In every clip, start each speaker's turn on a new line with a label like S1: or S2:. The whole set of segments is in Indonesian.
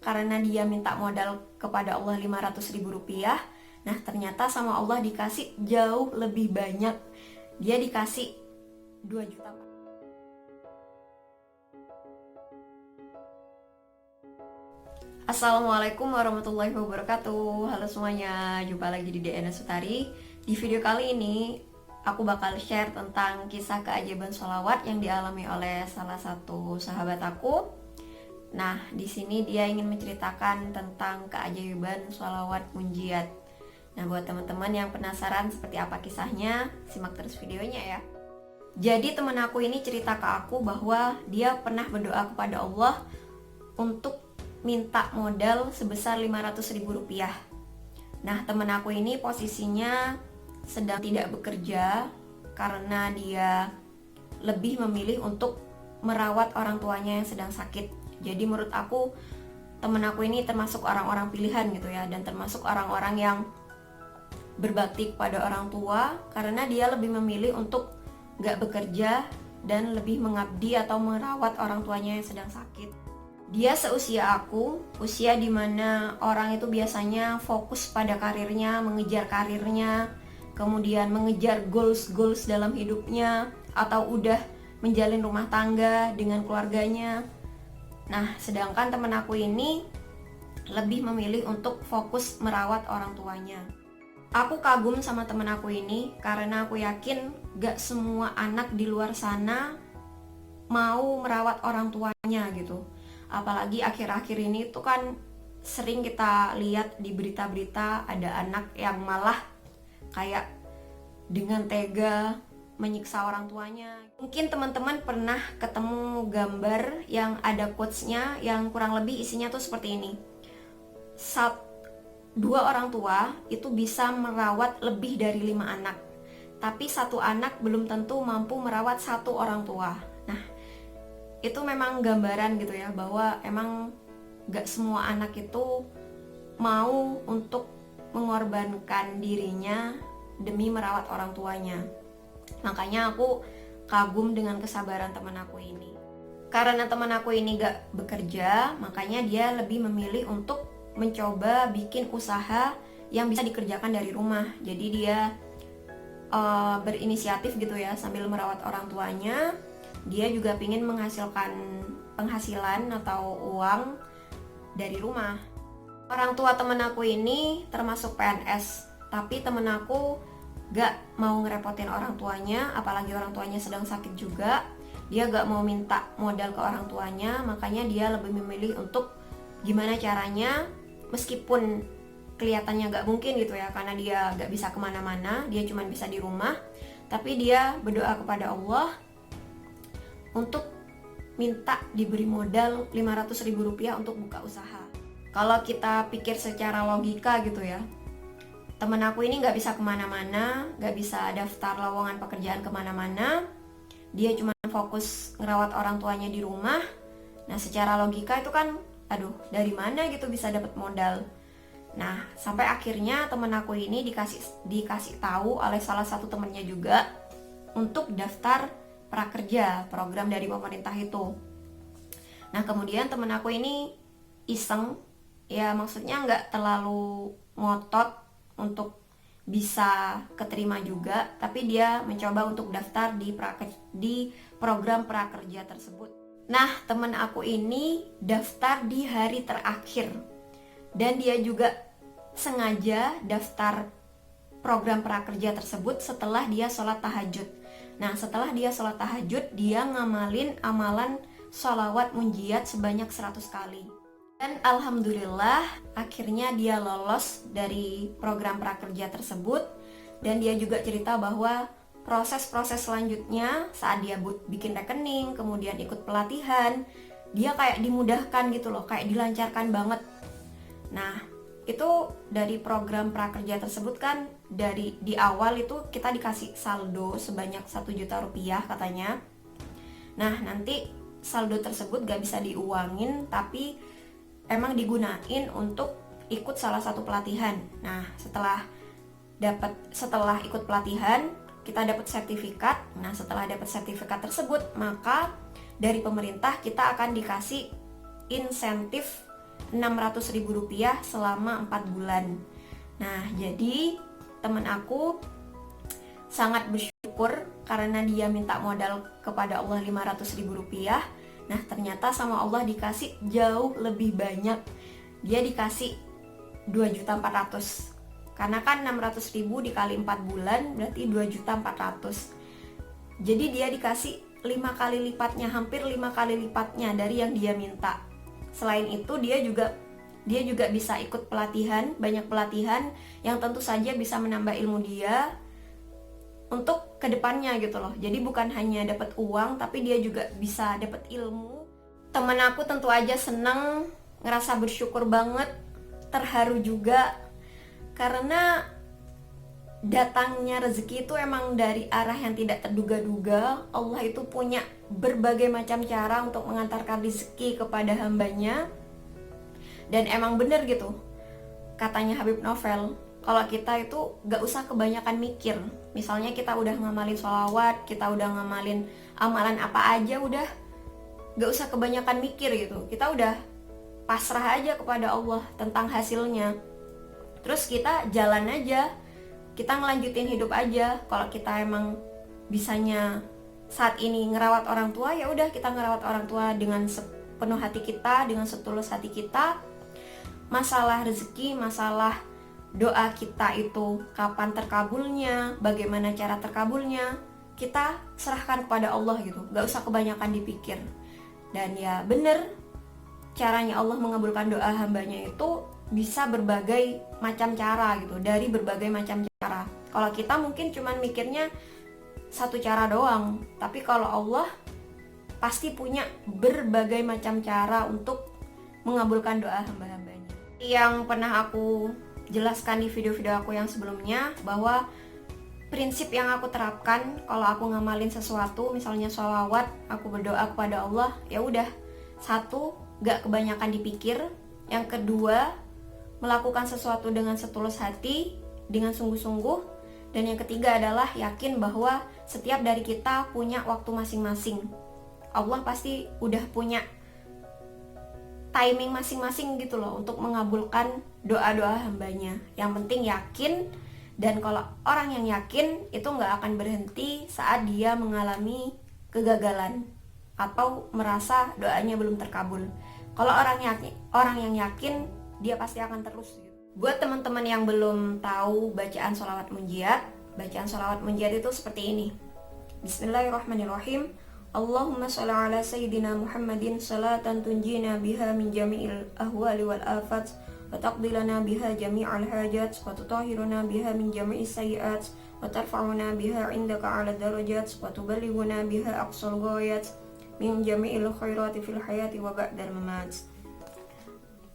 S1: karena dia minta modal kepada Allah 500.000 rupiah. Nah ternyata sama Allah dikasih jauh lebih banyak. Dia dikasih 2 juta. Assalamualaikum warahmatullahi wabarakatuh. Halo semuanya, jumpa lagi di DNS Sutari. Di video kali ini aku bakal share tentang kisah keajaiban sholawat yang dialami oleh salah satu sahabat aku. Nah, di sini dia ingin menceritakan tentang keajaiban sholawat munjiat. Nah, buat teman-teman yang penasaran seperti apa kisahnya, simak terus videonya ya. Jadi teman aku ini cerita ke aku bahwa dia pernah berdoa kepada Allah untuk minta modal sebesar 500.000 rupiah. Nah, temen aku ini posisinya sedang tidak bekerja karena dia lebih memilih untuk merawat orang tuanya yang sedang sakit. Jadi menurut aku, temen aku ini termasuk orang-orang pilihan gitu ya, dan termasuk orang-orang yang berbakti kepada orang tua karena dia lebih memilih untuk gak bekerja dan lebih mengabdi atau merawat orang tuanya yang sedang sakit. Dia seusia aku, usia dimana orang itu biasanya fokus pada karirnya, mengejar karirnya, kemudian mengejar goals dalam hidupnya, atau udah menjalin rumah tangga dengan keluarganya. Nah, sedangkan temen aku ini lebih memilih untuk fokus merawat orang tuanya. Aku kagum sama temen aku ini karena aku yakin gak semua anak di luar sana mau merawat orang tuanya gitu. Apalagi akhir-akhir ini tuh kan sering kita lihat di berita-berita ada anak yang malah kayak dengan tega menyiksa orang tuanya. Mungkin teman-teman pernah ketemu gambar yang ada quotes-nya yang kurang lebih isinya tuh seperti ini. Dua orang tua itu bisa merawat lebih dari 5 anak, tapi satu anak belum tentu mampu merawat satu orang tua. Nah, itu memang gambaran gitu ya, bahwa emang gak semua anak itu mau untuk mengorbankan dirinya demi merawat orang tuanya. Makanya aku kagum dengan kesabaran teman aku ini. Karena teman aku ini gak bekerja, makanya dia lebih memilih untuk mencoba bikin usaha yang bisa dikerjakan dari rumah. Jadi dia berinisiatif gitu ya, sambil merawat orang tuanya. Dia juga ingin menghasilkan penghasilan atau uang dari rumah. Orang tua temen aku ini termasuk PNS, tapi temen aku gak mau ngerepotin orang tuanya, apalagi orang tuanya sedang sakit juga. Dia gak mau minta modal ke orang tuanya, makanya dia lebih memilih untuk gimana caranya, meskipun kelihatannya gak mungkin gitu ya, karena dia gak bisa kemana-mana, dia cuma bisa di rumah, tapi dia berdoa kepada Allah untuk minta diberi modal 500.000 rupiah untuk buka usaha. Kalau kita pikir secara logika gitu ya, temen aku ini gak bisa kemana-mana, gak bisa daftar lowongan pekerjaan kemana-mana, dia cuma fokus ngerawat orang tuanya di rumah. Nah, secara logika itu kan, aduh, dari mana gitu bisa dapat modal. Nah, sampai akhirnya temen aku ini dikasih tahu oleh salah satu temennya juga untuk daftar prakerja, program dari pemerintah itu. Nah, kemudian temen aku ini iseng, ya maksudnya nggak terlalu ngotot untuk bisa keterima juga, tapi dia mencoba untuk daftar di program prakerja tersebut. Nah, temen aku ini daftar di hari terakhir, dan dia juga sengaja daftar program prakerja tersebut setelah dia sholat tahajud. Nah, setelah dia sholat tahajud, dia ngamalin amalan sholawat munjiat sebanyak 100 kali. Dan alhamdulillah, akhirnya dia lolos dari program prakerja tersebut. Dan dia juga cerita bahwa proses-proses selanjutnya saat dia bikin rekening, kemudian ikut pelatihan, dia kayak dimudahkan gitu loh, kayak dilancarkan banget. Nah, itu dari program prakerja tersebut kan, di awal itu kita dikasih saldo sebanyak 1 juta rupiah katanya. Nah, nanti saldo tersebut gak bisa diuangin, tapi emang digunain untuk ikut salah satu pelatihan. Nah, setelah ikut pelatihan, kita dapat sertifikat. Nah, setelah dapat sertifikat tersebut, maka dari pemerintah kita akan dikasih insentif Rp600.000 selama 4 bulan. Nah, jadi temen aku sangat bersyukur karena dia minta modal kepada Allah Rp500.000. Nah, ternyata sama Allah dikasih jauh lebih banyak. Dia dikasih 2.400.000. Karena kan 600.000 dikali 4 bulan berarti 2.400.000. Jadi dia dikasih 5 kali lipatnya, hampir 5 kali lipatnya dari yang dia minta. Selain itu dia juga bisa ikut pelatihan, banyak pelatihan yang tentu saja bisa menambah ilmu dia untuk kedepannya gitu loh. Jadi bukan hanya dapat uang, tapi dia juga bisa dapat ilmu. Temen aku tentu aja seneng, ngerasa bersyukur banget, terharu juga, karena datangnya rezeki itu emang dari arah yang tidak terduga-duga. Allah itu punya berbagai macam cara untuk mengantarkan rezeki kepada hambanya. Dan emang bener gitu, katanya Habib Novel, kalau kita itu gak usah kebanyakan mikir. Misalnya kita udah ngamalin sholawat, kita udah ngamalin amalan apa aja, udah gak usah kebanyakan mikir gitu. Kita udah pasrah aja kepada Allah tentang hasilnya. Terus kita jalan aja, kita ngelanjutin hidup aja. Kalau kita emang bisanya saat ini ngerawat orang tua, ya udah kita ngerawat orang tua dengan sepenuh hati kita, dengan setulus hati kita. Masalah rezeki, masalah doa kita itu kapan terkabulnya, bagaimana cara terkabulnya, kita serahkan kepada Allah gitu. Gak usah kebanyakan dipikir. Dan ya bener, caranya Allah mengabulkan doa hambanya itu bisa berbagai macam cara gitu, dari berbagai macam cara. Kalau kita mungkin cuman mikirnya satu cara doang, tapi kalau Allah pasti punya berbagai macam cara untuk mengabulkan doa hamba-hambanya. Yang pernah aku jelaskan di video-video aku yang sebelumnya, bahwa prinsip yang aku terapkan kalau aku ngamalin sesuatu, misalnya sholawat, aku berdoa kepada Allah, ya udah, satu, gak kebanyakan dipikir. Yang kedua, melakukan sesuatu dengan setulus hati, dengan sungguh-sungguh. Dan yang ketiga adalah yakin bahwa setiap dari kita punya waktu masing-masing. Allah pasti udah punya timing masing-masing gitu loh untuk mengabulkan doa-doa hambanya. Yang penting yakin, dan kalau orang yang yakin itu gak akan berhenti saat dia mengalami kegagalan atau merasa doanya belum terkabul. Kalau orang yang yakin, dia pasti akan terus gitu. Buat teman-teman yang belum tahu bacaan sholawat munjiat itu seperti ini. Bismillahirrahmanirrahim. Allahumma sholli ala sayyidina Muhammadin salatan tunjina biha min jami'il ahwali wal afat, wa taqdi lana biha jami'al hajat, wa tutahhiruna biha min jami'is sayyi'at, wa tarfa'una biha indaka ala darajat, wa tuballighuna biha aqsal ghayat min jami'il khairati fil hayati wa ba'dal mamat.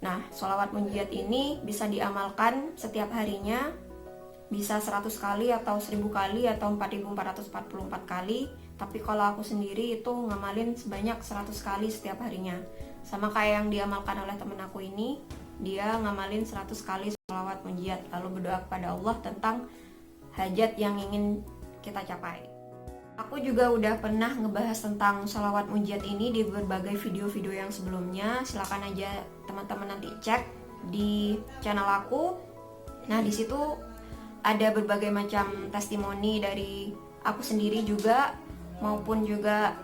S1: Nah, sholawat munjiat ini bisa diamalkan setiap harinya, bisa 100 kali atau 1000 kali atau 4444 kali. Tapi kalau aku sendiri itu ngamalin sebanyak 100 kali setiap harinya. Sama kayak yang diamalkan oleh temen aku ini, dia ngamalin 100 kali sholawat munjiat, lalu berdoa kepada Allah tentang hajat yang ingin kita capai. Aku juga udah pernah ngebahas tentang sholawat munjiat ini di berbagai video-video yang sebelumnya. Silakan aja teman-teman nanti cek di channel aku. Nah, di situ ada berbagai macam testimoni dari aku sendiri juga, maupun juga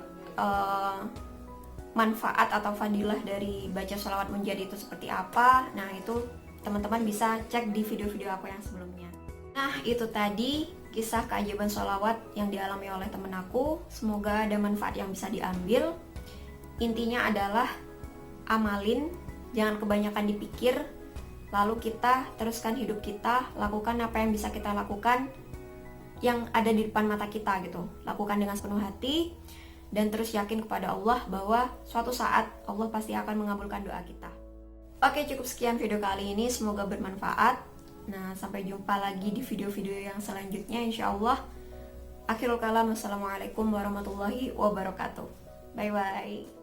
S1: manfaat atau fadilah dari baca sholawat munjiat itu seperti apa. Nah, itu teman-teman bisa cek di video-video aku yang sebelumnya. Nah, itu tadi kisah keajaiban sholawat yang dialami oleh temen aku. Semoga ada manfaat yang bisa diambil. Intinya adalah amalin, jangan kebanyakan dipikir, lalu kita teruskan hidup kita, lakukan apa yang bisa kita lakukan yang ada di depan mata kita gitu. Lakukan dengan sepenuh hati dan terus yakin kepada Allah bahwa suatu saat Allah pasti akan mengabulkan doa kita. Oke, cukup sekian video kali ini, semoga bermanfaat. Nah, sampai jumpa lagi di video-video yang selanjutnya insyaallah. Akhirul kalam, wassalamualaikum warahmatullahi wabarakatuh. Bye bye.